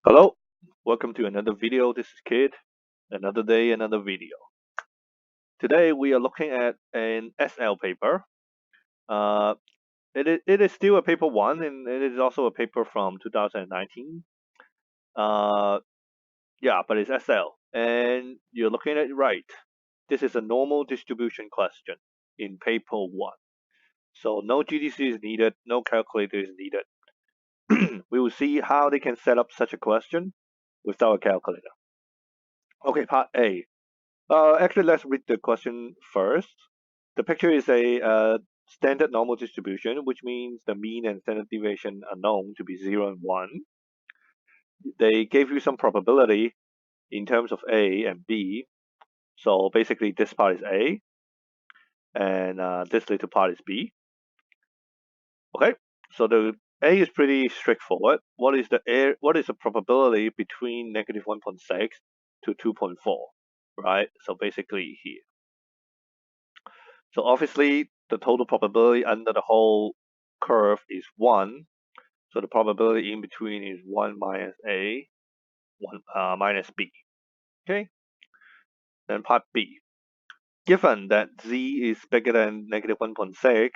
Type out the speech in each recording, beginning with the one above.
Hello, welcome to another video. This is Kid. Another day, another video. Today we are looking at an SL paper. Uh, it is still a paper one, and it is also a paper from 2019. Uh, yeah, but it's SL, and you're looking at it right. This is a normal distribution question in paper one. So no GDC is needed, no calculator is needed. We will see how they can set up such a question without a calculator. Okay, part A. Actually, let's read the question first. The picture is a standard normal distribution, which means the mean and standard deviation are known to be 0 and 1. They gave you some probability in terms of A and B. So basically, this part is A, and this little part is B. Okay, so the A is pretty straightforward. What is the probability between negative 1.6 to 2.4, right? So basically here. So obviously, the total probability under the whole curve is 1. So the probability in between is 1 minus A, 1 minus B. Okay? Then part B. Given that Z is bigger than negative 1.6,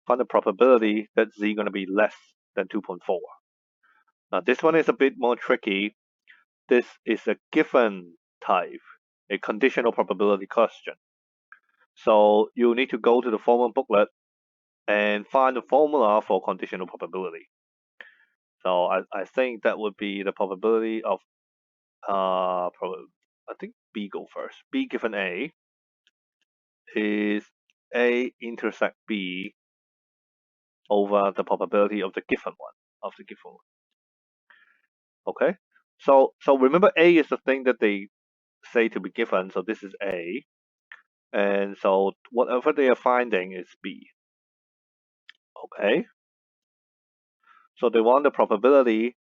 find the probability that Z is going to be less than 2.4. Now, this one is a bit more tricky. This is a given type, a conditional probability question. So you need to go to the formula booklet and find the formula for conditional probability. So I think that would be the probability of I think B go first. B given A is A intersect B over the probability of the given one of the given one. Okay. So remember A is the thing that they say to be given. So this is A, and so whatever they are finding is B. Okay. So they want the probability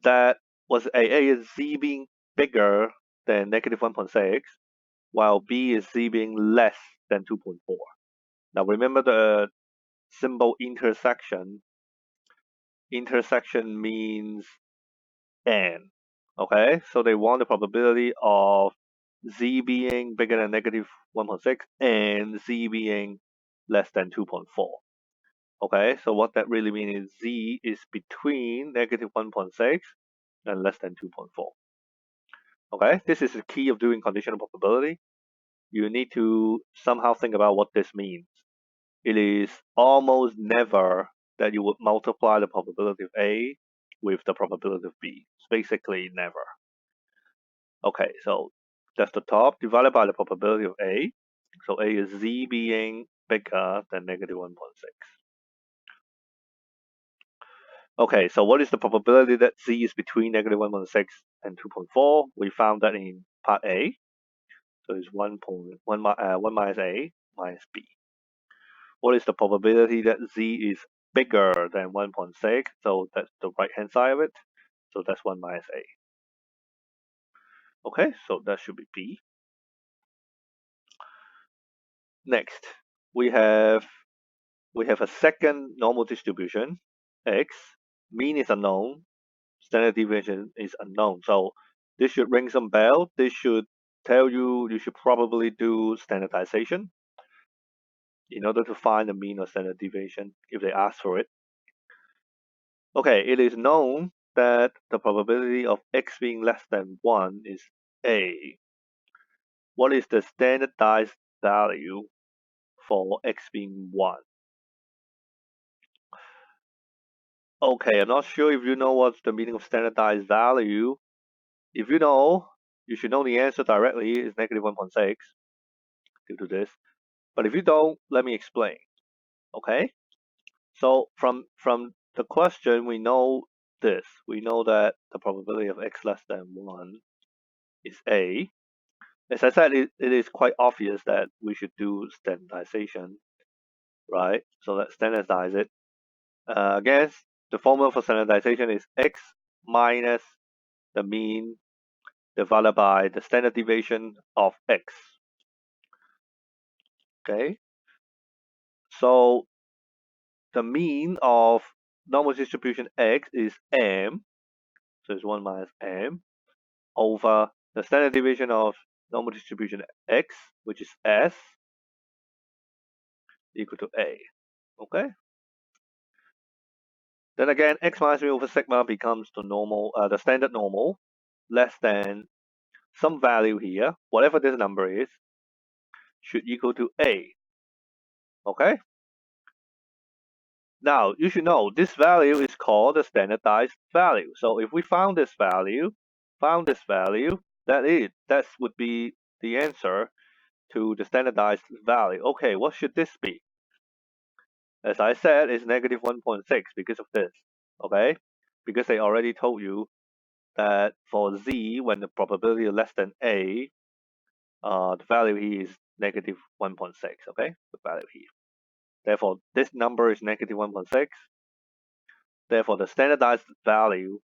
that was A is Z being bigger than negative 1.6, while B is Z being less than 2.4. Now remember the symbol intersection. Intersection means and. Okay, so they want the probability of Z being bigger than negative 1.6 and Z being less than 2.4. Okay, so what that really means is Z is between negative 1.6 and less than 2.4. Okay, this is the key of doing conditional probability. You need to somehow think about what this means. It is almost never that you would multiply the probability of A with the probability of B. It's basically never. Okay, so that's the top divided by the probability of A. So A is Z being bigger than negative 1.6. Okay, so what is the probability that Z is between negative 1.6 and 2.4? We found that in part A. So it's 1 minus A minus B. What is the probability that Z is bigger than 1.6? So that's the right hand side of it. So that's 1 minus A. Okay, so that should be B. Next, we have a second normal distribution, X. Mean is unknown. Standard deviation is unknown. So this should ring some bell. This should tell you should probably do standardization in order to find the mean or standard deviation if they ask for it. Okay, it is known that the probability of X being less than 1 is A. What is the standardized value for X being 1? Okay, I'm not sure if you know what's the meaning of standardized value. If you know, you should know the answer directly is negative 1.6 due to this. But if you don't, let me explain. Okay? So from the question, we know this. We know that the probability of X less than 1 is A. As I said, it is quite obvious that we should do standardization, right? So let's standardize it. Again, the formula for standardization is X minus the mean divided by the standard deviation of X. Okay? So the mean of normal distribution X is M. So it's 1 minus m over the standard deviation of normal distribution x, which is s, equal to a. Okay. Then again, x minus mu over sigma becomes the standard normal, less than some value here, whatever this number is, should equal to a. Okay. Now you should know this value is called the standardized value. So if we found this value, that would be the answer to the standardized value. Okay, what should this be? As I said, it's negative 1.6 because of this. Okay, because they already told you that for z, when the probability is less than a, the value here is negative 1.6. Okay, the value here. Therefore, this number is negative 1.6. Therefore, the standardized value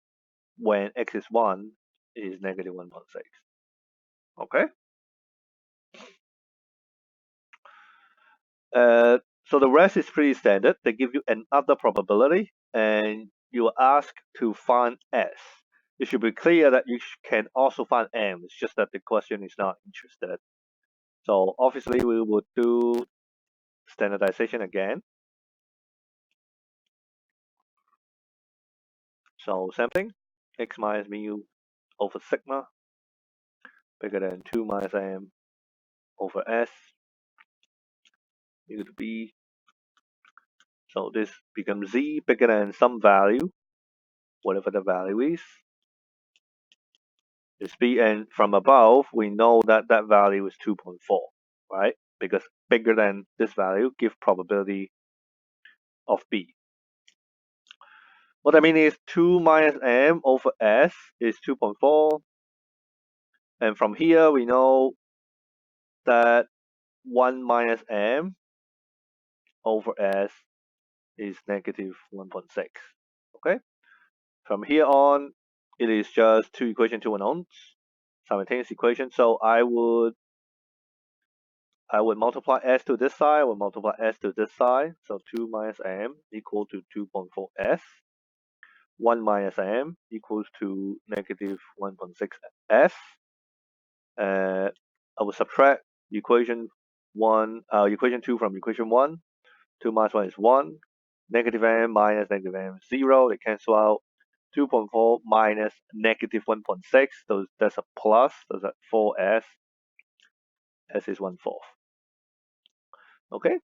when x is 1 is negative 1.6. Okay? So the rest is pretty standard. They give you another probability and you are asked to find s. It should be clear that you can also find m. It's just that the question is not interested. So obviously we would do standardization again. So same thing, x minus mu over sigma bigger than 2 minus m over s equal to b. So this becomes z bigger than some value, whatever the value is b, and from above we know that that value is 2.4, right? Because bigger than this value give probability of b. What I mean is 2 minus m over s is 2.4, and from here we know that 1 minus m over s is negative 1.6. Okay, from here on it is just two equations, two unknowns, simultaneous equation. So I would multiply s to this side, I would multiply s to this side. So 2 minus m equal to 2.4 s. 1 minus m equals to negative 1.6 s. I will subtract equation 2 from equation 1. 2 minus 1 is 1. Negative m minus negative m is 0. They cancel out. 2.4 minus negative 1.6. That's a plus. That's at 4s. S is 1/4. Okay.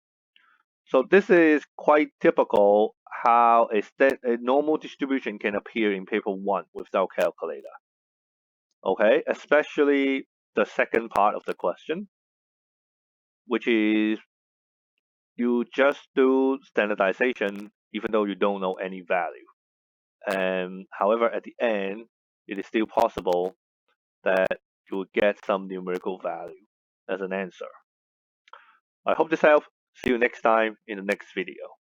So this is quite typical how a normal distribution can appear in paper 1 without calculator. Okay, especially the second part of the question, which is you just do standardization even though you don't know any value. And however, at the end, it is still possible that you will get some numerical value as an answer. I hope this helps. See you next time in the next video.